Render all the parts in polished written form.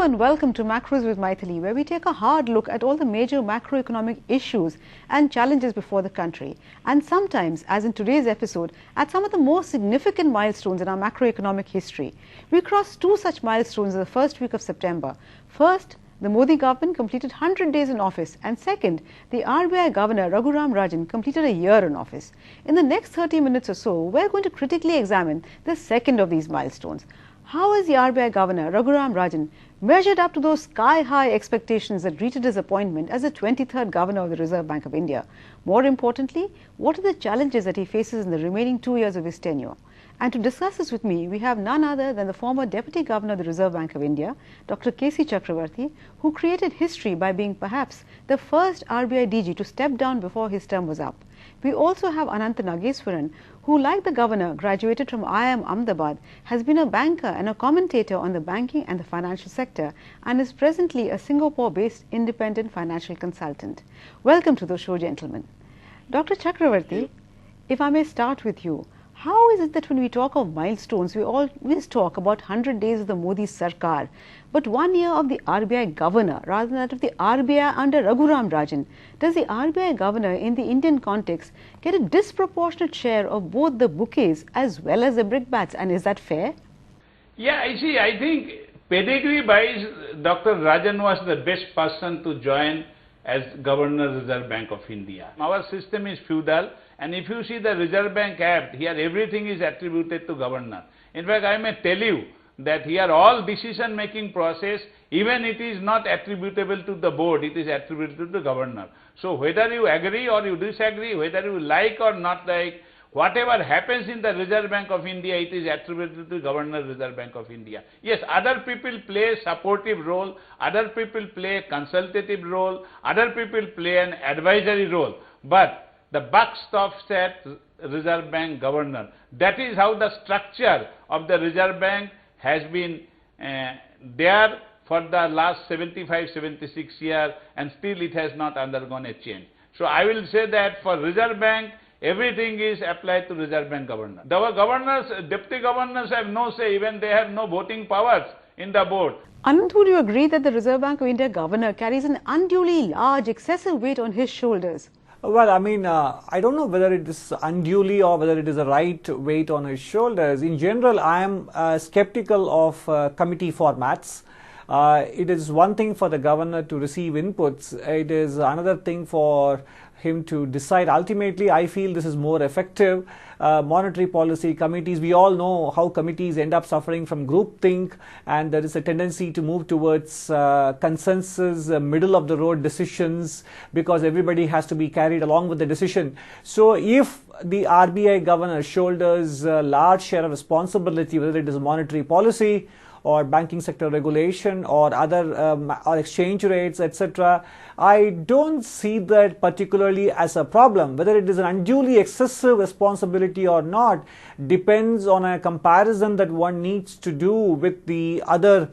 Hello and welcome to Macros with Mythili, where we take a hard look at all the major macroeconomic issues and challenges before the country, and sometimes, as in today's episode, at some of the most significant milestones in our macroeconomic history. We crossed two such milestones in the first week of September. First, the Modi government completed 100 days in office, and second, the RBI Governor Raghuram Rajan completed a year in office. In the next 30 minutes or so, we're going to critically examine the second of these milestones. How has the RBI Governor Raghuram Rajan measured up to those sky-high expectations that greeted his appointment as the 23rd Governor of the Reserve Bank of India? More importantly, what are the challenges that he faces in the remaining 2 years of his tenure? And to discuss this with me, we have none other than the former Deputy Governor of the Reserve Bank of India, Dr. K.C. Chakrabarty, who created history by being perhaps the first RBI DG to step down before his term was up. We also have Anantha Nageswaran, who, like the Governor, graduated from IIM Ahmedabad, has been a banker and a commentator on the banking and the financial sector, and is presently a Singapore-based independent financial consultant. Welcome to the show, gentlemen. Dr. Chakrabarty, if I may start with you, how is it that when we talk of milestones, we always talk about 100 days of the Modi Sarkar, but 1 year of the RBI Governor rather than that of the RBI under Raghuram Rajan? Does the RBI Governor in the Indian context get a disproportionate share of both the bouquets as well as the brickbats, and is that fair? Yeah, I think pedigree-wise, Dr. Rajan was the best person to join as Governor Reserve Bank of India. Our system is feudal, and if you see the Reserve Bank Act, here everything is attributed to Governor. In fact, I may tell you that here all decision-making process, even it is not attributable to the board, it is attributed to the Governor. So whether you agree or you disagree, whether you like or not like, whatever happens in the Reserve Bank of India, it is attributed to the Governor Reserve Bank of India. Yes, other people play a supportive role, other people play a consultative role, other people play an advisory role, but the buck stops at Reserve Bank Governor. That is how the structure of the Reserve Bank has been there for the last 75-76 years, and still it has not undergone a change. So I will say that for Reserve Bank, everything is applied to Reserve Bank Governor. Our governors, deputy governors have no say, even they have no voting powers in the board. Anant, would you agree that the Reserve Bank of India Governor carries an unduly large, excessive weight on his shoulders? Well, I mean, I don't know whether it is unduly or whether it is a right weight on his shoulders. In general, I am skeptical of committee formats. It is one thing for the governor to receive inputs. It is another thing for him to decide. Ultimately, I feel this is more effective. Monetary policy committees, we all know how committees end up suffering from groupthink, and there is a tendency to move towards consensus, middle of the road decisions, because everybody has to be carried along with the decision. So if the RBI governor shoulders a large share of responsibility, whether it is monetary policy or banking sector regulation or other or exchange rates, etc., I don't see that particularly as a problem. Whether it is an unduly excessive responsibility or not depends on a comparison that one needs to do with the other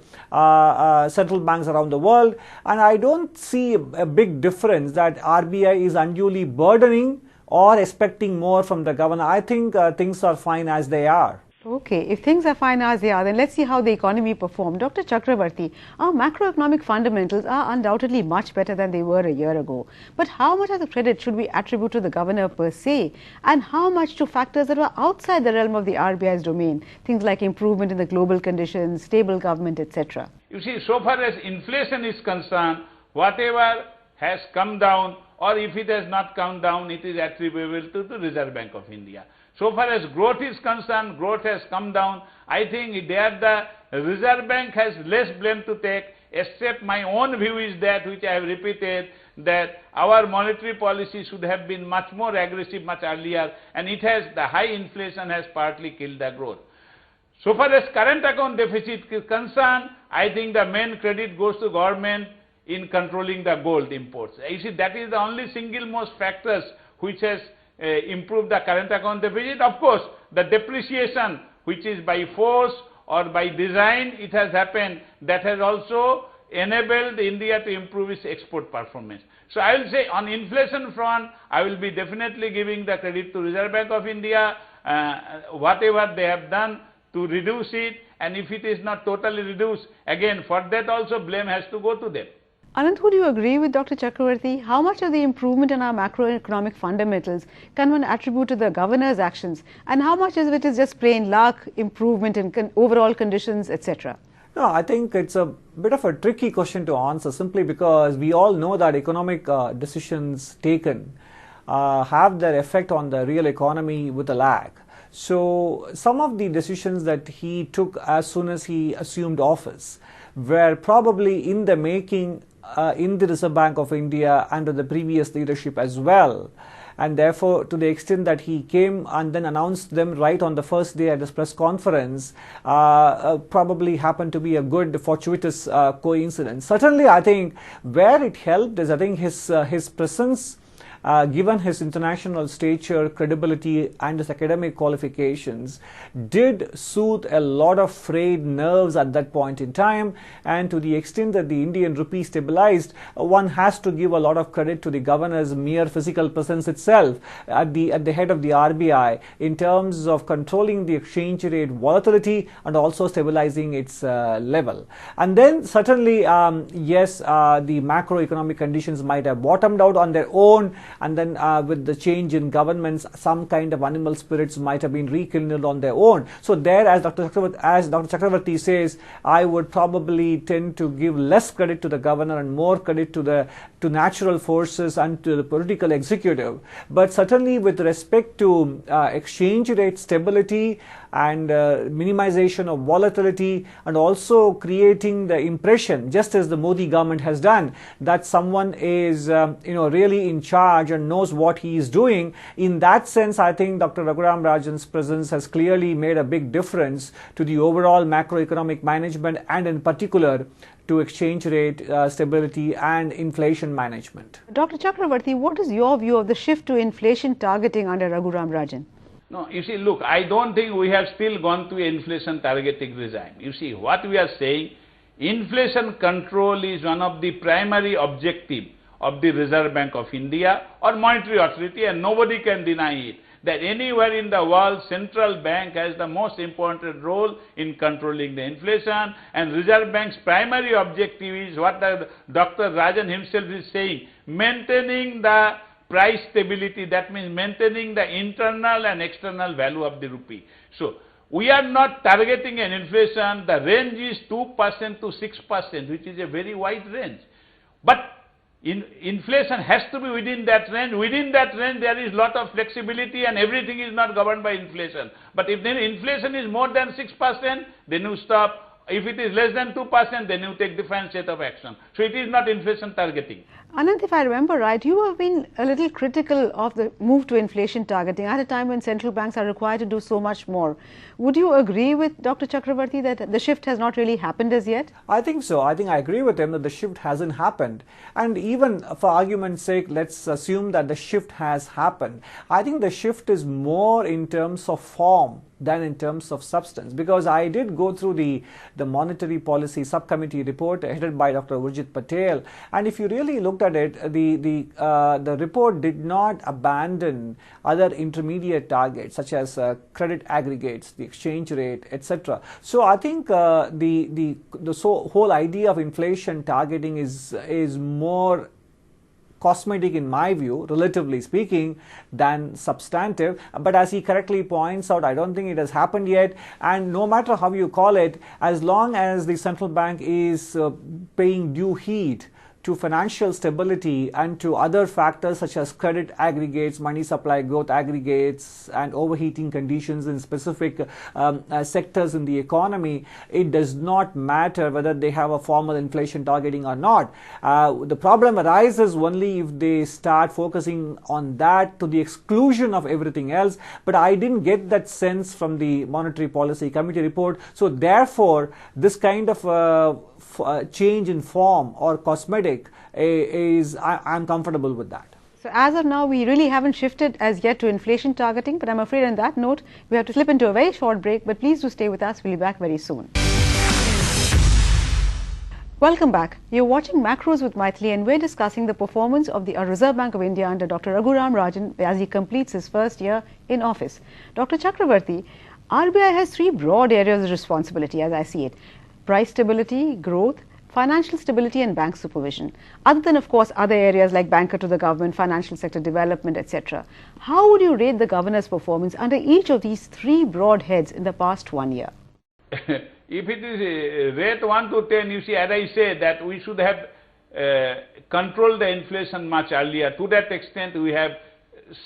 central banks around the world, and I don't see a big difference that RBI is unduly burdening or expecting more from the governor. I think things are fine as they are. Okay, if things are fine as they are, then let's see how the economy performed. Dr. Chakrabarty, our macroeconomic fundamentals are undoubtedly much better than they were a year ago. But how much of the credit should we attribute to the governor per se, and how much to factors that were outside the realm of the RBI's domain, things like improvement in the global conditions, stable government, etc.? You see, so far as inflation is concerned, whatever has come down, or if it has not come down, it is attributable to the Reserve Bank of India. So far as growth is concerned, growth has come down. I think there the Reserve Bank has less blame to take, except my own view is that, which I have repeated, that our monetary policy should have been much more aggressive much earlier, and it has, the high inflation has partly killed the growth. So far as current account deficit is concerned, I think the main credit goes to government in controlling the gold imports. You see, that is the only single most factors which has improve the current account deficit. Of course, the depreciation, which is by force or by design, it has happened, that has also enabled India to improve its export performance. So I will say on inflation front, I will be definitely giving the credit to Reserve Bank of India. Whatever they have done to reduce it, and if it is not totally reduced, again for that also blame has to go to them. Anant, would you agree with Dr. Chakrabarty? How much of the improvement in our macroeconomic fundamentals can one attribute to the governor's actions, and how much of it is just plain luck, improvement in overall conditions, etc.? No, I think it's a bit of a tricky question to answer, simply because we all know that economic decisions taken have their effect on the real economy with a lag. So some of the decisions that he took as soon as he assumed office were probably in the making in the Reserve Bank of India under the previous leadership as well. And therefore, to the extent that he came and then announced them right on the first day at his press conference, probably happened to be a good fortuitous coincidence. Certainly, I think where it helped is, I think his presence, given his international stature, credibility and his academic qualifications, did soothe a lot of frayed nerves at that point in time. And to the extent that the Indian rupee stabilized, one has to give a lot of credit to the governor's mere physical presence itself at the head of the RBI in terms of controlling the exchange rate volatility and also stabilizing its level. And then certainly, yes, the macroeconomic conditions might have bottomed out on their own, and then with the change in governments, some kind of animal spirits might have been rekindled on their own. So there, as Dr. Chakrabarty says, I would probably tend to give less credit to the governor and more credit to natural forces and to the political executive. But certainly with respect to exchange rate stability and minimization of volatility, and also creating the impression, just as the Modi government has done, that someone is really in charge and knows what he is doing. In that sense, I think Dr. Raghuram Rajan's presence has clearly made a big difference to the overall macroeconomic management, and in particular to exchange rate stability and inflation management. Dr. Chakrabarty, what is your view of the shift to inflation targeting under Raghuram Rajan? No, you see, look, I don't think we have still gone to inflation targeting regime. You see, what we are saying, inflation control is one of the primary objective of the Reserve Bank of India or monetary authority, and nobody can deny it, that anywhere in the world, central bank has the most important role in controlling the inflation, and Reserve Bank's primary objective is what Dr. Rajan himself is saying, maintaining the price stability. That means maintaining the internal and external value of the rupee. So we are not targeting an inflation. The range is 2% to 6%, which is a very wide range. But inflation has to be within that range. Within that range, there is lot of flexibility, and everything is not governed by inflation. But if the inflation is more than 6%, then you stop. If it is less than 2%, then you take different set of action. So it is not inflation targeting. Anant, if I remember right, you have been a little critical of the move to inflation targeting at a time when central banks are required to do so much more. Would you agree with Dr. Chakrabarty that the shift has not really happened as yet? I think so. I think I agree with him that the shift hasn't happened. And even for argument's sake, let's assume that the shift has happened. I think the shift is more in terms of form than in terms of substance, because I did go through the monetary policy subcommittee report headed by Dr. Urjit Patel, and if you really looked at it, the report did not abandon other intermediate targets such as credit aggregates, the exchange rate, etc. So I think the whole idea of inflation targeting is more cosmetic in my view, relatively speaking, than substantive. But as he correctly points out, I don't think it has happened yet, and no matter how you call it, as long as the central bank is paying due heed to financial stability and to other factors such as credit aggregates, money supply growth aggregates, and overheating conditions in specific sectors in the economy, it does not matter whether they have a formal inflation targeting or not. The problem arises only if they start focusing on that to the exclusion of everything else. But I didn't get that sense from the Monetary Policy Committee report. So therefore, this kind of change in form or cosmetic I'm comfortable with that. So as of now, we really haven't shifted as yet to inflation targeting, but I'm afraid on that note, we have to slip into a very short break, but please do stay with us. We'll be back very soon. Welcome back. You're watching Macros with Mythili, and we're discussing the performance of the Reserve Bank of India under Dr. Raghuram Rajan as he completes his first year in office. Dr. Chakrabarty, RBI has three broad areas of responsibility as I see it: price stability, growth, financial stability and bank supervision, other than of course other areas like banker to the government, financial sector development, etc. How would you rate the governor's performance under each of these three broad heads in the past 1 year? If it is rate 1 to 10, you see, as I say, that we should have controlled the inflation much earlier. To that extent, we have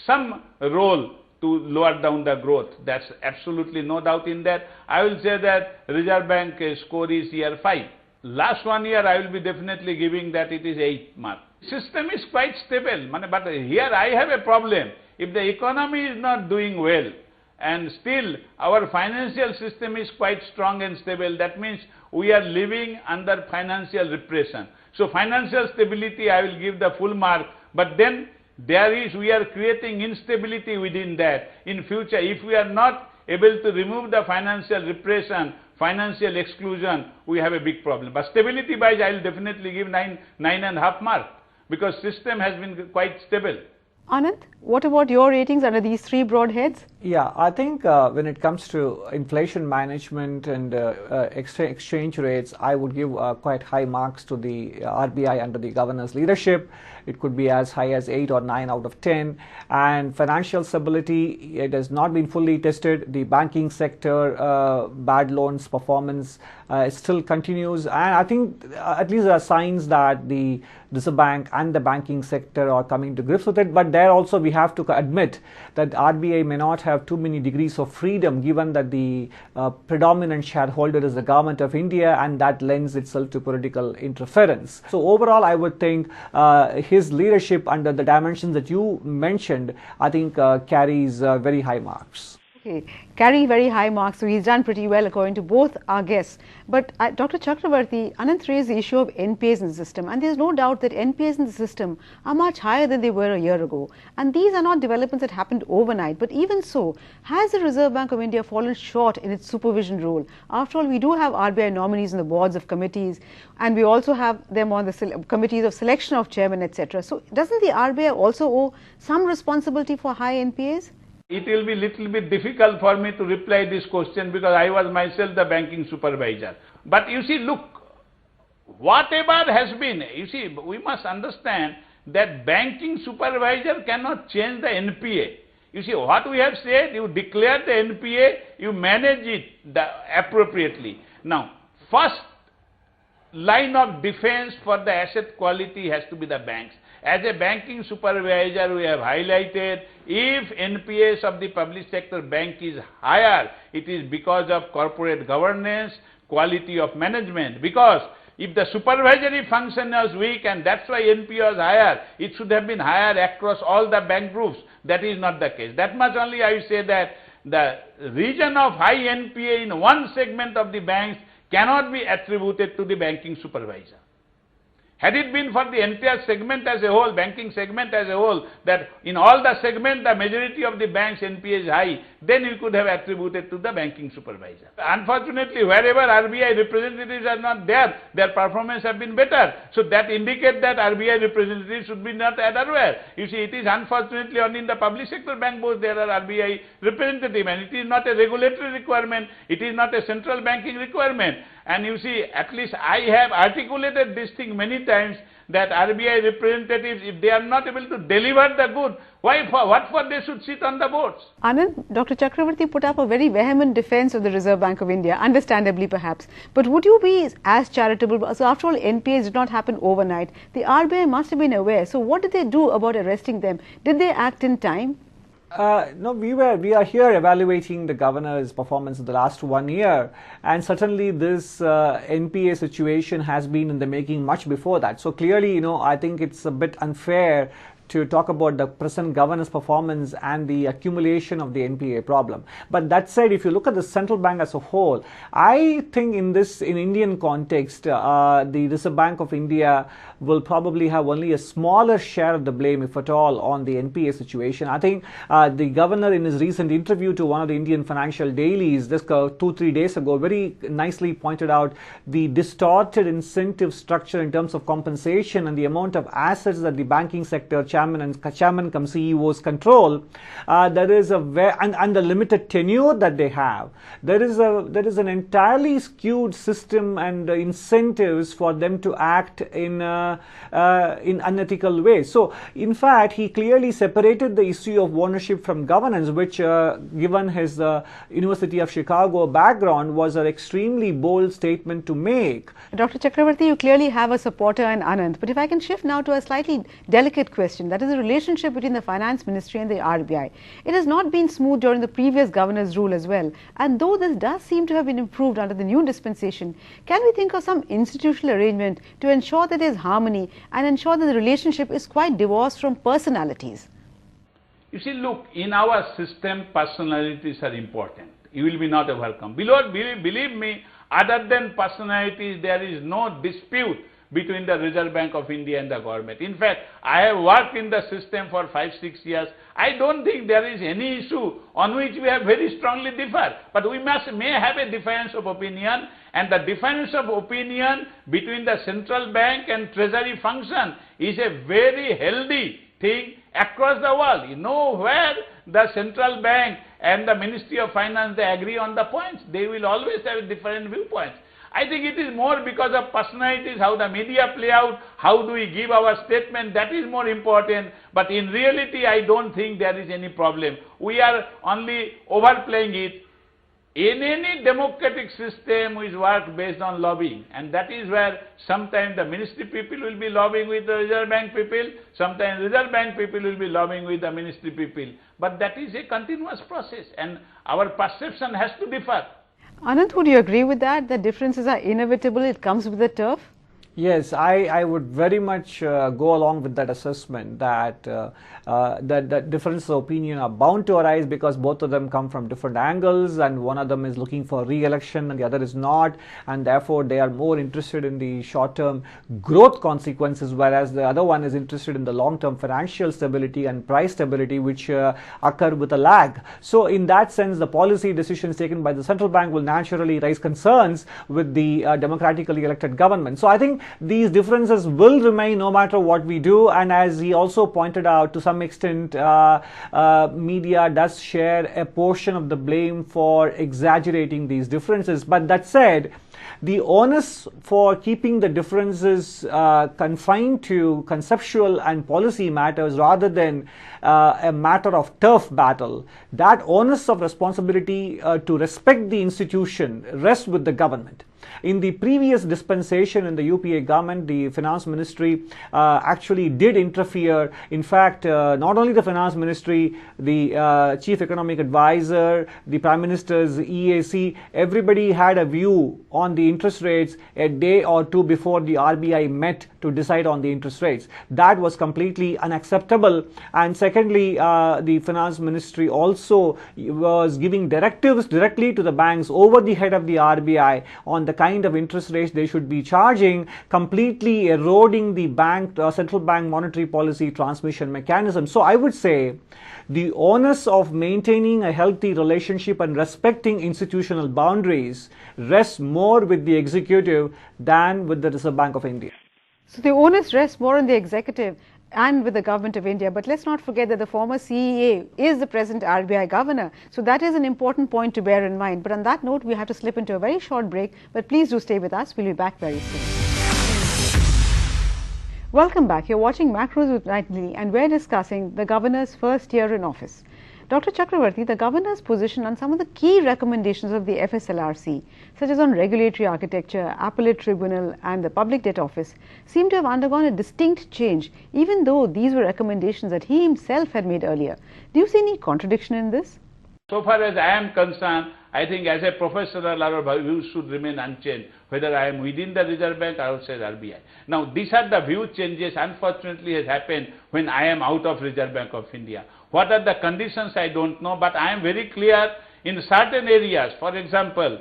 some role to lower down the growth. That's absolutely no doubt in that. I will say that Reserve Bank score is here 5. Last 1 year, I will be definitely giving that it is 8 mark. System is quite stable, but here I have a problem. If the economy is not doing well, and still our financial system is quite strong and stable, that means we are living under financial repression. So financial stability, I will give the full mark, but then we are creating instability within that. In future, if we are not able to remove the financial repression, financial exclusion, we have a big problem. But stability wise, I will definitely give 9.5 mark, because system has been quite stable. Anant, what about your ratings under these three broad heads? Yeah, I think when it comes to inflation management and exchange rates, I would give quite high marks to the RBI under the governor's leadership. It could be as high as 8 or 9 out of 10. And financial stability, it has not been fully tested. The banking sector, bad loans performance still continues. And I think at least there are signs that the Reserve Bank and the banking sector are coming to grips with it. But there also we have to admit that RBI may not have too many degrees of freedom, given that the predominant shareholder is the government of India, and that lends itself to political interference. So overall, I would think his leadership under the dimensions that you mentioned, I think carries very high marks. Okay, carry very high marks, so he's done pretty well according to both our guests. But Dr. Chakrabarty, Anant raised the issue of NPAs in the system, and there's no doubt that NPAs in the system are much higher than they were a year ago. And these are not developments that happened overnight, but even so, has the Reserve Bank of India fallen short in its supervision role? After all, we do have RBI nominees on the boards of committees, and we also have them on the committees of selection of chairman, etc. So doesn't the RBI also owe some responsibility for high NPAs? It will be little bit difficult for me to reply this question, because I was myself the banking supervisor. But you see, look, whatever has been, you see, we must understand that banking supervisor cannot change the NPA. You see, what we have said, you declare the NPA, you manage it appropriately. Now, first line of defense for the asset quality has to be the banks. As a banking supervisor, we have highlighted, if NPAs of the public sector bank is higher, it is because of corporate governance, quality of management. Because if the supervisory function was weak and that's why NPA was higher, it should have been higher across all the bank groups. That is not the case. That much only I say, that the region of high NPA in one segment of the banks cannot be attributed to the banking supervisor. Had it been for the entire segment as a whole, banking segment as a whole, that in all the segment the majority of the banks NPA is high, then you could have attributed to the banking supervisor. Unfortunately, wherever RBI representatives are not there, their performance have been better. So that indicates that RBI representatives should be not everywhere. You see, it is unfortunately only in the public sector bank boards there are RBI representatives, and it is not a regulatory requirement, it is not a central banking requirement. And you see, at least I have articulated this thing many times, that RBI representatives, if they are not able to deliver the good, what for they should sit on the boards? Anand, Dr. Chakrabarty put up a very vehement defense of the Reserve Bank of India, understandably perhaps. But would you be as charitable? So after all, NPAs did not happen overnight. The RBI must have been aware. So what did they do about arresting them? Did they act in time? No, we are here evaluating the governor's performance in the last 1 year, and certainly this NPA situation has been in the making much before that. So clearly, I think it's a bit unfair to talk about the present governor's performance and the accumulation of the NPA problem. But that said, if you look at the central bank as a whole, I think in Indian context, the Reserve Bank of India will probably have only a smaller share of the blame, if at all, on the NPA situation. I think the governor, in his recent interview to one of the Indian financial dailies just 2-3 days ago, very nicely pointed out the distorted incentive structure in terms of compensation and the amount of assets that the banking sector, chairman and chairman come CEO's control, there is and the limited tenure that they have, there is an entirely skewed system and incentives for them to act in unethical ways. So in fact, he clearly separated the issue of ownership from governance, which given his University of Chicago background was an extremely bold statement to make. Dr. Chakrabarty, you clearly have a supporter in Ananth, but if I can shift now to a slightly delicate question, that is the relationship between the Finance Ministry and the RBI. It has not been smooth during the previous governor's rule as well, and though this does seem to have been improved under the new dispensation, can we think of some institutional arrangement to ensure that there is harmony and ensure that the relationship is quite divorced from personalities? You see, look, in our system, personalities are important. You will be not welcome. Believe me, other than personalities, there is no dispute between the Reserve Bank of India and the government. In fact, I have worked in the system for 5-6 years. I don't think there is any issue on which we have very strongly differ. But we may have a difference of opinion, and the difference of opinion between the central bank and treasury function is a very healthy thing across the world. You know, where the central bank and the Ministry of Finance, they agree on the points. They will always have different viewpoints. I think it is more because of personalities, how the media play out, how do we give our statement, that is more important. But in reality, I don't think there is any problem. We are only overplaying it. In any democratic system, we work based on lobbying, and that is where sometimes the ministry people will be lobbying with the Reserve Bank people, sometimes Reserve Bank people will be lobbying with the ministry people. But that is a continuous process, and our perception has to differ. Ananth, would you agree with that? The differences are inevitable, it comes with the turf? Yes, I would very much go along with that assessment that that differences of opinion are bound to arise because both of them come from different angles, and one of them is looking for re-election and the other is not, and therefore they are more interested in the short-term growth consequences, whereas the other one is interested in the long-term financial stability and price stability, which occur with a lag. So in that sense, the policy decisions taken by the central bank will naturally raise concerns with the democratically elected government. So I think these differences will remain no matter what we do, and as he also pointed out, to some extent media does share a portion of the blame for exaggerating these differences. But that said, the onus for keeping the differences confined to conceptual and policy matters rather than a matter of turf battle, that onus of responsibility to respect the institution rests with the government. In the previous dispensation in the UPA government, the finance ministry actually did interfere. In fact, not only the finance ministry, the chief economic advisor, the prime minister's EAC, everybody had a view on the interest rates a day or two before the RBI met to decide on the interest rates. That was completely unacceptable. And secondly, the finance ministry also was giving directives directly to the banks over the head of the RBI on the kind of interest rates they should be charging, completely eroding the central bank monetary policy transmission mechanism. So I would say the onus of maintaining a healthy relationship and respecting institutional boundaries rests more with the executive than with the Reserve Bank of India. So the onus rests more on the executive and with the government of India. But let's not forget that the former CEA is the present RBI governor. So that is an important point to bear in mind. But on that note, we have to slip into a very short break. But please do stay with us. We'll be back very soon. Welcome back. You're watching Macros with Mythili, and we're discussing the governor's first year in office. Dr. Chakrabarty, the governor's position on some of the key recommendations of the FSLRC, such as on regulatory architecture, appellate tribunal and the public debt office, seem to have undergone a distinct change, even though these were recommendations that he himself had made earlier. Do you see any contradiction in this? So far as I am concerned, I think as a professional, our views should remain unchanged, whether I am within the Reserve Bank or outside RBI. Now, these are the view changes, unfortunately, has happened when I am out of Reserve Bank of India. What are the conditions, I don't know, but I am very clear in certain areas. For example,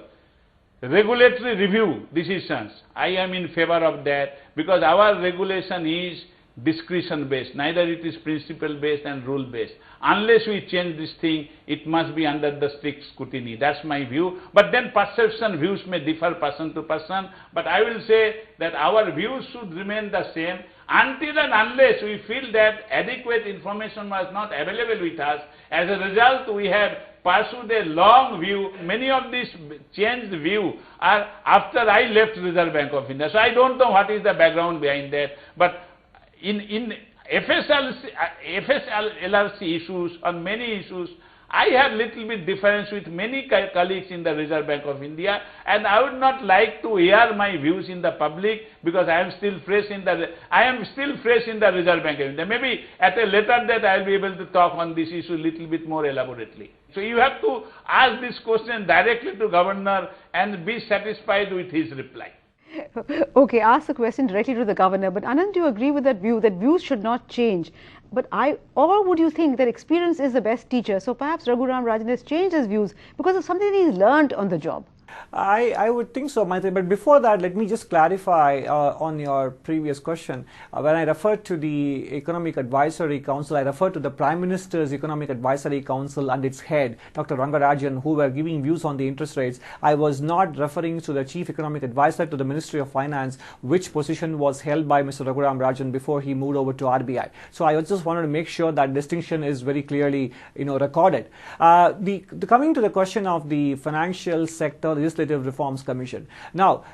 regulatory review decisions, I am in favor of that, because our regulation is discretion based, neither it is principle based and rule based. Unless we change this thing, it must be under the strict scrutiny. That's my view. But then perception, views may differ person to person. But I will say that our views should remain the same until and unless we feel that adequate information was not available with us. As a result, we have pursued a long view. Many of these changed view are after I left Reserve Bank of India. So I don't know what is the background behind that. But in FSLRC issues, on many issues, I have little bit difference with many colleagues in the Reserve Bank of India, and I would not like to air my views in the public because I am still fresh in the Reserve Bank of India. Maybe at a later date I will be able to talk on this issue little bit more elaborately. So you have to ask this question directly to Governor and be satisfied with his reply. Okay, ask the question directly to the Governor. But Anand, do you agree with that views should not change? Or would you think that experience is the best teacher? So perhaps Raghuram Rajan has changed his views because of something that he's learned on the job. I would think so, Mythili. But before that, let me just clarify on your previous question. When I referred to the Economic Advisory Council, I referred to the Prime Minister's Economic Advisory Council and its head, Dr. Raghuram Rajan, who were giving views on the interest rates. I was not referring to the Chief Economic Advisor to the Ministry of Finance, which position was held by Mr. Raghuram Rajan before he moved over to RBI. So I just wanted to make sure that distinction is very clearly, recorded. Coming to the question of the financial sector Legislative Reforms Commission. Now,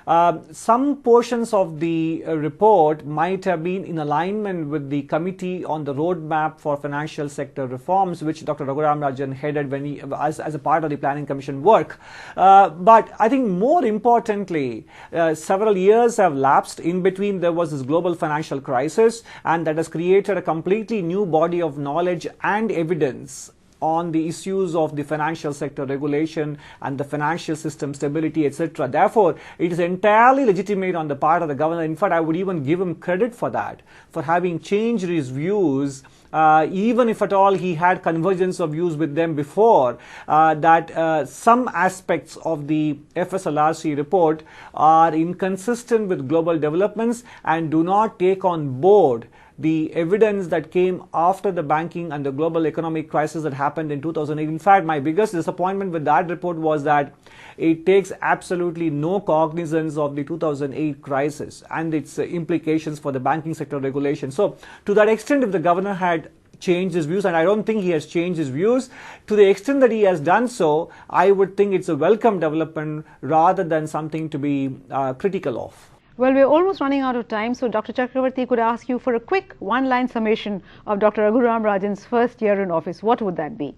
some portions of the report might have been in alignment with the Committee on the Roadmap for Financial Sector Reforms, which Dr. Raghuram Rajan headed when as a part of the Planning Commission work. But I think more importantly, several years have lapsed. In between, there was this global financial crisis, and that has created a completely new body of knowledge and evidence on the issues of the financial sector regulation and the financial system stability, etc. Therefore, it is entirely legitimate on the part of the Governor. In fact, I would even give him credit for that, for having changed his views, even if at all he had convergence of views with them before, that some aspects of the FSLRC report are inconsistent with global developments and do not take on board the evidence that came after the banking and the global economic crisis that happened in 2008. In fact, my biggest disappointment with that report was that it takes absolutely no cognizance of the 2008 crisis and its implications for the banking sector regulation. So, to that extent, if the Governor had changed his views, and I don't think he has changed his views, to the extent that he has done so, I would think it's a welcome development rather than something to be critical of. Well, we're almost running out of time, so Dr. Chakrabarty could ask you for a quick one-line summation of Dr. Raghuram Rajan's first year in office. What would that be?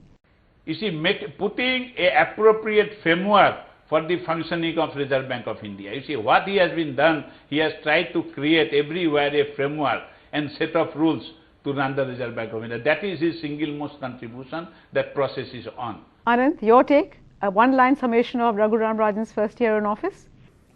You see, putting an appropriate framework for the functioning of Reserve Bank of India. You see, what he has been done, he has tried to create everywhere a framework and set of rules to run the Reserve Bank of India. That is his single most contribution. That process is on. Anant, your take? A one-line summation of Raghuram Rajan's first year in office?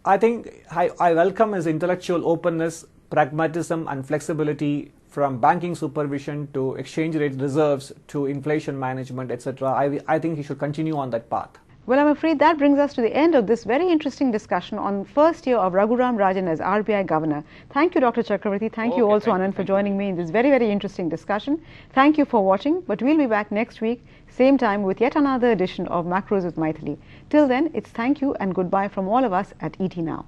I think I welcome his intellectual openness, pragmatism and flexibility, from banking supervision to exchange rate reserves to inflation management, etc. I think he should continue on that path. Well, I'm afraid that brings us to the end of this very interesting discussion on first year of Raghuram Rajan as RBI Governor. Thank you, Dr. Chakrabarty. Thank you also, Anand, for joining me in this very, very interesting discussion. Thank you for watching, but we'll be back next week, same time, with yet another edition of Macros with Mythili. Till then, it's thank you and goodbye from all of us at ET Now.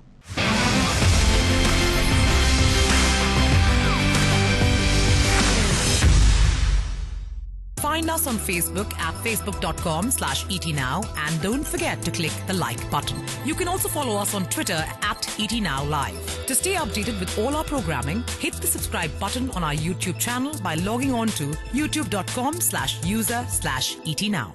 Find us on Facebook at facebook.com/etnow and don't forget to click the like button. You can also follow us on Twitter at etnowlive. To stay updated with all our programming, hit the subscribe button on our YouTube channel by logging on to youtube.com/user/etnow.